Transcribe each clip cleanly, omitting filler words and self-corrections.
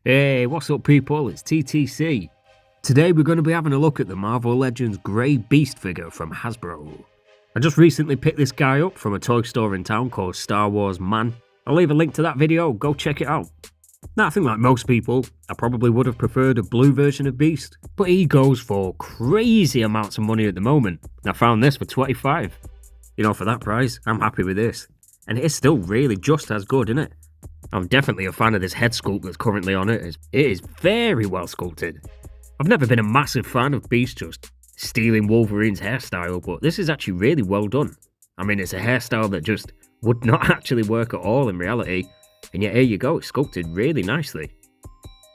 Hey, what's up people, it's TTC. Today we're going to be having a look at the Marvel Legends Grey Beast figure from Hasbro. I just recently picked this guy up from a toy store in town called Star Wars Man. I'll leave a link to that video, go check it out. Now I think like most people, I probably would have preferred a blue version of Beast, but he goes for crazy amounts of money at the moment. I found this for 25. You know, for that price, I'm happy with this. And it is still really just as good, isn't it? I'm definitely a fan of this head sculpt that's currently on it. It is very well sculpted. I've never been a massive fan of Beast just stealing Wolverine's hairstyle, but this is actually really well done. I mean, it's a hairstyle that just would not actually work at all in reality, and yet here you go, it's sculpted really nicely.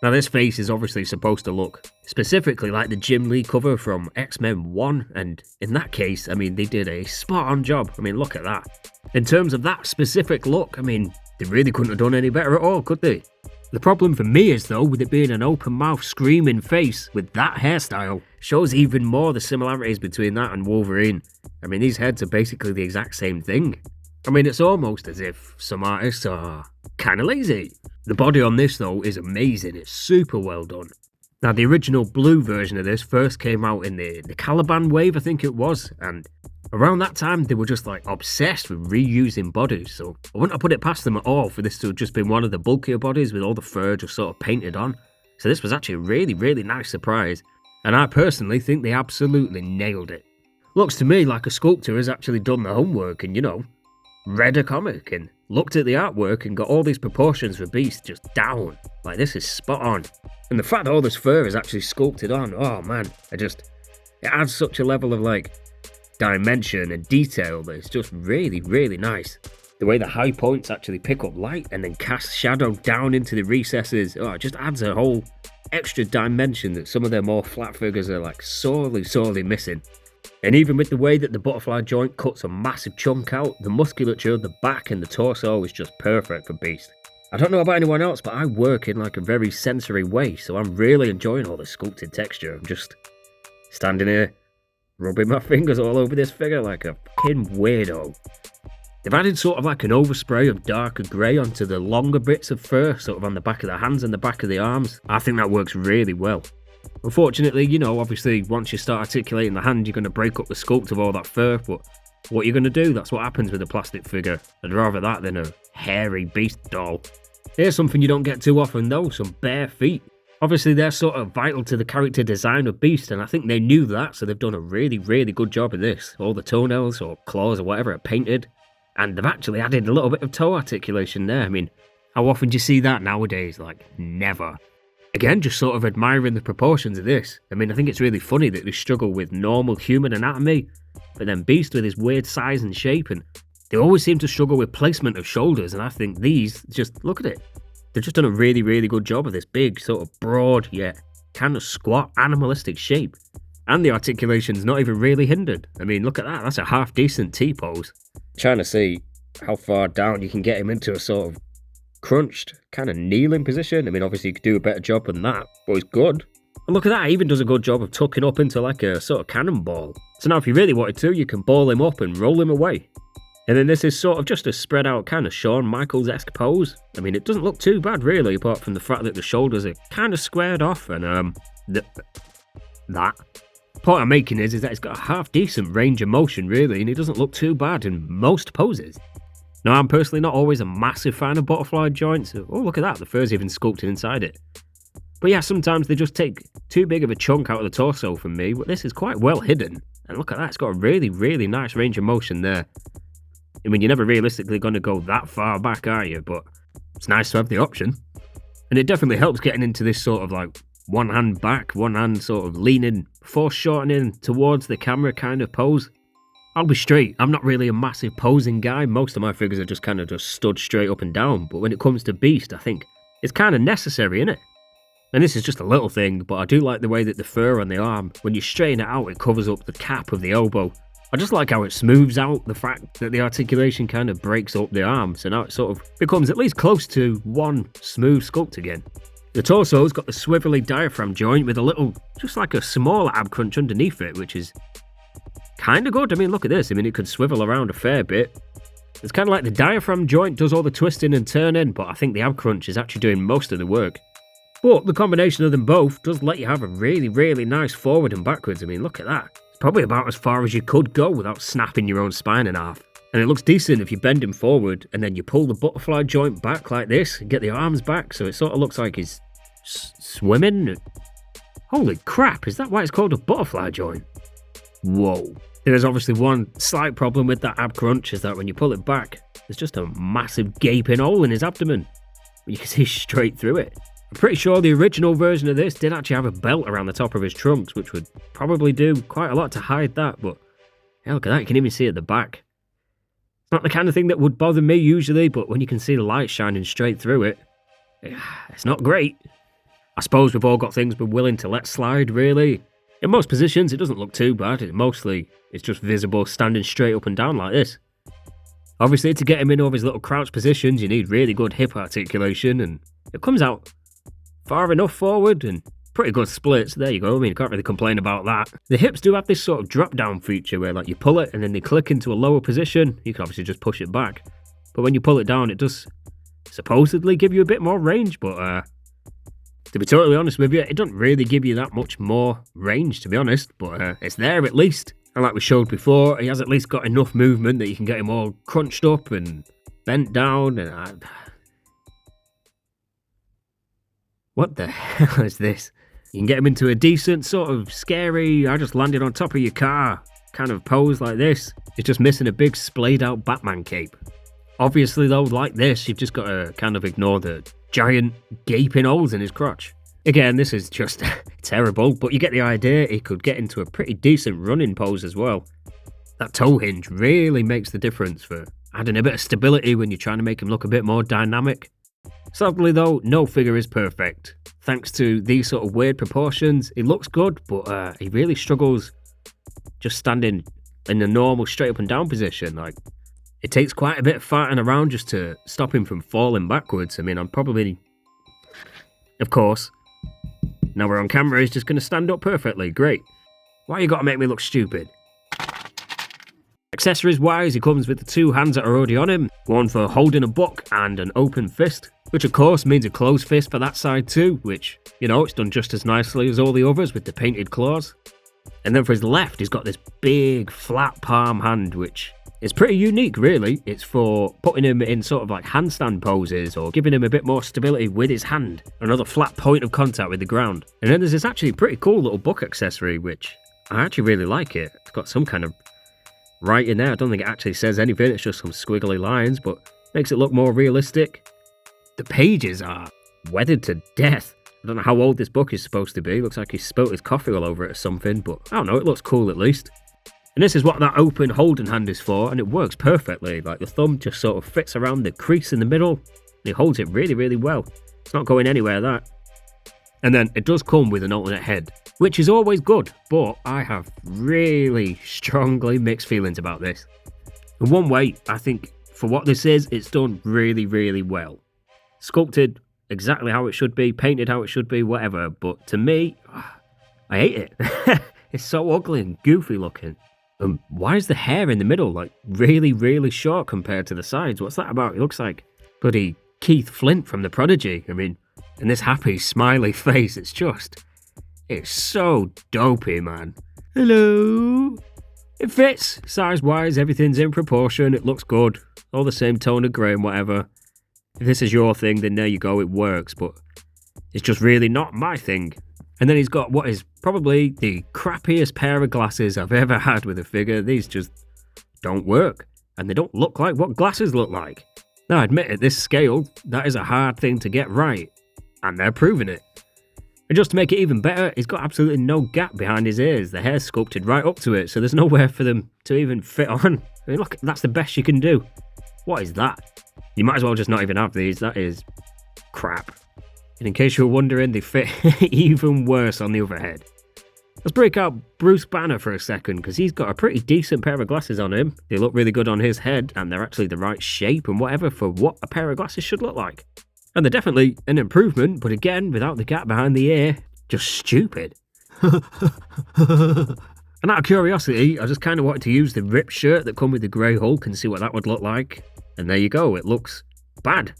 Now this face is obviously supposed to look specifically like the Jim Lee cover from X-Men 1, and in that case, I mean, they did a spot-on job. I mean, look at that. In terms of that specific look, I mean, they really couldn't have done any better at all, could they? The problem for me is though, with it being an open mouth screaming face with that hairstyle, shows even more the similarities between that and Wolverine. I mean, these heads are basically the exact same thing. I mean, it's almost as if some artists are kinda lazy. The body on this though is amazing, it's super well done. Now the original blue version of this first came out in the Caliban wave, I think it was, and around that time they were just like obsessed with reusing bodies, so I wouldn't have put it past them at all for this to have just been one of the bulkier bodies with all the fur just sort of painted on. So this was actually a really nice surprise, and I personally think they absolutely nailed it. Looks to me like a sculptor has actually done the homework and, you know, read a comic and looked at the artwork and got all these proportions for Beast just down. Like, this is spot on. And the fact that all this fur is actually sculpted on, oh man, it adds such a level of like dimension and detail that it's just really nice. The way the high points actually pick up light and then cast shadow down into the recesses, oh, it just adds a whole extra dimension that some of their more flat figures are like sorely missing. And even with the way that the butterfly joint cuts a massive chunk out, the musculature of the back and the torso is just perfect for Beast. I don't know about anyone else, but I work in like a very sensory way, so I'm really enjoying all the sculpted texture. I'm just standing here, rubbing my fingers all over this figure like a fucking weirdo. They've added sort of like an overspray of darker grey onto the longer bits of fur, sort of on the back of the hands and the back of the arms. I think that works really well. Unfortunately, you know, obviously once you start articulating the hand, you're going to break up the sculpt of all that fur, but what you're going to do, that's what happens with a plastic figure. I'd rather that than a hairy Beast doll. Here's something you don't get too often though, some bare feet. Obviously they're sort of vital to the character design of Beast, and I think they knew that, so they've done a really good job of this. All the toenails or claws or whatever are painted, and they've actually added a little bit of toe articulation there. I mean, how often do you see that nowadays? Like, never. Again, just sort of admiring the proportions of this. I mean, I think it's really funny that they struggle with normal human anatomy, but then Beast with his weird size and shape, and they always seem to struggle with placement of shoulders, and I think these, just look at it. They've just done a really good job of this big, sort of broad, yet kind of squat, animalistic shape. And the articulation's not even really hindered. I mean, look at that, that's a half decent T-pose. Trying to see how far down you can get him into a sort of crunched, kind of kneeling position. I mean, obviously you could do a better job than that, but it's good. And look at that, he even does a good job of tucking up into like a sort of cannonball. So now if you really wanted to, you can ball him up and roll him away. And then this is sort of just a spread out kind of Shawn Michaels-esque pose. I mean, it doesn't look too bad really, apart from the fact that the shoulders are kind of squared off, and that. The point I'm making is that it's got a half decent range of motion really, and it doesn't look too bad in most poses. Now, I'm personally not always a massive fan of butterfly joints. Oh, look at that, the fur's even sculpted inside it. But yeah, sometimes they just take too big of a chunk out of the torso for me, but this is quite well hidden. And look at that, it's got a really nice range of motion there. I mean, you're never realistically going to go that far back, are you? But it's nice to have the option. And it definitely helps getting into this sort of like one hand back, one hand sort of leaning, foreshortening towards the camera kind of pose. I'll be straight, I'm not really a massive posing guy. Most of my figures are just kind of just stood straight up and down. But when it comes to Beast, I think it's kind of necessary, innit? And this is just a little thing, but I do like the way that the fur on the arm, when you straighten it out, it covers up the cap of the elbow. I just like how it smooths out the fact that the articulation kind of breaks up the arm, so now it sort of becomes at least close to one smooth sculpt again. The torso's got the swivelly diaphragm joint with a little, just like a smaller ab crunch underneath it, which is kind of good. I mean, look at this. I mean, it could swivel around a fair bit. It's kind of like the diaphragm joint does all the twisting and turning, but I think the ab crunch is actually doing most of the work. But the combination of them both does let you have a really, really nice forward and backwards. I mean, look at that. It's probably about as far as you could go without snapping your own spine in half. And it looks decent if you bend him forward and then you pull the butterfly joint back like this and get the arms back, so it sort of looks like he's swimming. Holy crap, is that why it's called a butterfly joint? Whoa. There's obviously one slight problem with that ab crunch, is that when you pull it back, there's just a massive gaping hole in his abdomen. You can see straight through it. I'm pretty sure the original version of this did actually have a belt around the top of his trunks, which would probably do quite a lot to hide that, but yeah, look at that, you can even see at the back. It's not the kind of thing that would bother me usually, but when you can see the light shining straight through it, it's not great. I suppose we've all got things we're willing to let slide, really. In most positions, it doesn't look too bad. It's just visible standing straight up and down like this. Obviously, to get him in all his little crouch positions, you need really good hip articulation, and it comes out far enough forward and pretty good splits. There you go. I mean, you can't really complain about that. The hips do have this sort of drop-down feature where, like, you pull it and then they click into a lower position. You can obviously just push it back. But when you pull it down, it does supposedly give you a bit more range, but to be totally honest with you, it doesn't really give you that much more range, to be honest, but it's there at least. And like we showed before, he has at least got enough movement that you can get him all crunched up and bent down, and what the hell is this? You can get him into a decent, sort of scary, I just landed on top of your car kind of pose like this. It's just missing a big splayed out Batman cape. Obviously though, like this, you've just got to kind of ignore the giant gaping holes in his crotch. Again, this is just terrible, but you get the idea. He could get into a pretty decent running pose as well. That toe hinge really makes the difference for adding a bit of stability when you're trying to make him look a bit more dynamic. Sadly though, no figure is perfect. Thanks to these sort of weird proportions, he looks good, but he really struggles just standing in the normal straight up and down position. Like, it takes quite a bit of farting around just to stop him from falling backwards. I mean, I'm probably, of course, now we're on camera, he's just going to stand up perfectly. Great. Why you got to make me look stupid? Accessories wise, he comes with the two hands that are already on him, one for holding a book and an open fist, which of course means a closed fist for that side too, which, you know, it's done just as nicely as all the others with the painted claws. And then for his left, he's got this big flat palm hand, which is pretty unique really. It's for putting him in sort of like handstand poses or giving him a bit more stability with his hand, another flat point of contact with the ground. And then there's this actually pretty cool little book accessory, which I actually really like it. It's got some kind of writing there. I don't think it actually says anything, it's just some squiggly lines, but makes it look more realistic. The pages are weathered to death. I don't know how old this book is supposed to be. Looks like he spilt his coffee all over it or something, but I don't know, it looks cool at least. And this is what that open holding hand is for, and it works perfectly. Like, the thumb just sort of fits around the crease in the middle, and he holds it really, really well. It's not going anywhere, that. And then it does come with an alternate head, which is always good, but I have really strongly mixed feelings about this. In one way, I think for what this is, it's done really, really well. Sculpted exactly how it should be, painted how it should be, whatever, but to me, I hate it. It's so ugly and goofy looking. Why is the hair in the middle like really, really short compared to the sides? What's that about? It looks like bloody Keith Flint from The Prodigy. I mean, and this happy, smiley face, it's so dopey, man. Hello? It fits. Size-wise, everything's in proportion. It looks good. All the same tone of grey and whatever. If this is your thing, then there you go, it works, but it's just really not my thing. And then he's got what is probably the crappiest pair of glasses I've ever had with a figure. These just don't work, and they don't look like what glasses look like. Now, I admit, at this scale, that is a hard thing to get right, and they're proving it. And just to make it even better, he's got absolutely no gap behind his ears. The hair's sculpted right up to it, so there's nowhere for them to even fit on. I mean, look, that's the best you can do. What is that? You might as well just not even have these. That is crap. And in case you were wondering, they fit even worse on the other head. Let's break out Bruce Banner for a second, because he's got a pretty decent pair of glasses on him. They look really good on his head, and they're actually the right shape and whatever for what a pair of glasses should look like. And they're definitely an improvement, but again, without the gap behind the ear, just stupid. And out of curiosity, I just kind of wanted to use the ripped shirt that come with the grey Hulk and see what that would look like. And there you go, it looks bad.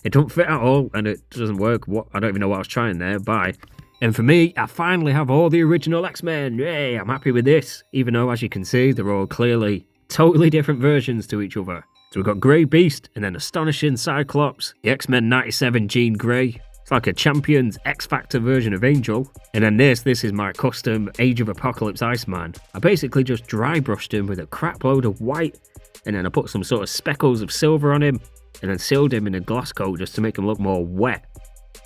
It don't fit at all, and it doesn't work. I don't even know what I was trying there. Bye. And for me, I finally have all the original X-Men. Yay, I'm happy with this. Even though, as you can see, they're all clearly totally different versions to each other. So we've got Grey Beast, and then Astonishing Cyclops, the X-Men 97 Jean Grey. It's like a Champions X-Factor version of Angel. And then this is my custom Age of Apocalypse Iceman. I basically just dry brushed him with a crap load of white, and then I put some sort of speckles of silver on him, and then sealed him in a glass coat just to make him look more wet.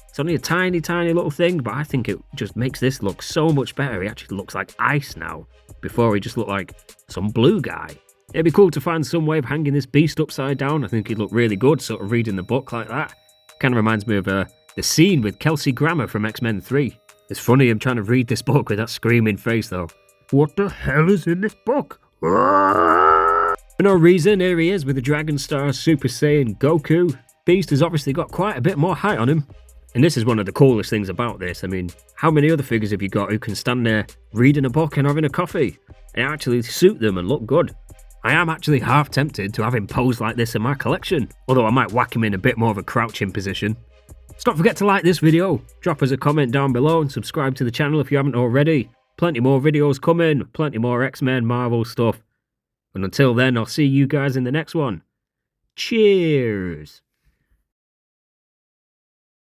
It's only a tiny little thing, but I think it just makes this look so much better. He actually looks like ice now. Before he just looked like some blue guy. It'd be cool to find some way of hanging this beast upside down. I think he'd look really good, sort of reading the book like that. Kind of reminds me of the scene with Kelsey Grammer from X-Men 3. It's funny him trying to read this book with that screaming face though. What the hell is in this book? For no reason, here he is with the Dragon Star Super Saiyan Goku. Beast has obviously got quite a bit more height on him. And this is one of the coolest things about this. I mean, how many other figures have you got who can stand there reading a book and having a coffee and actually suit them and look good? I am actually half tempted to have him pose like this in my collection, although I might whack him in a bit more of a crouching position. So don't forget to like this video, drop us a comment down below and subscribe to the channel if you haven't already. Plenty more videos coming, plenty more X-Men Marvel stuff. And until then, I'll see you guys in the next one. Cheers!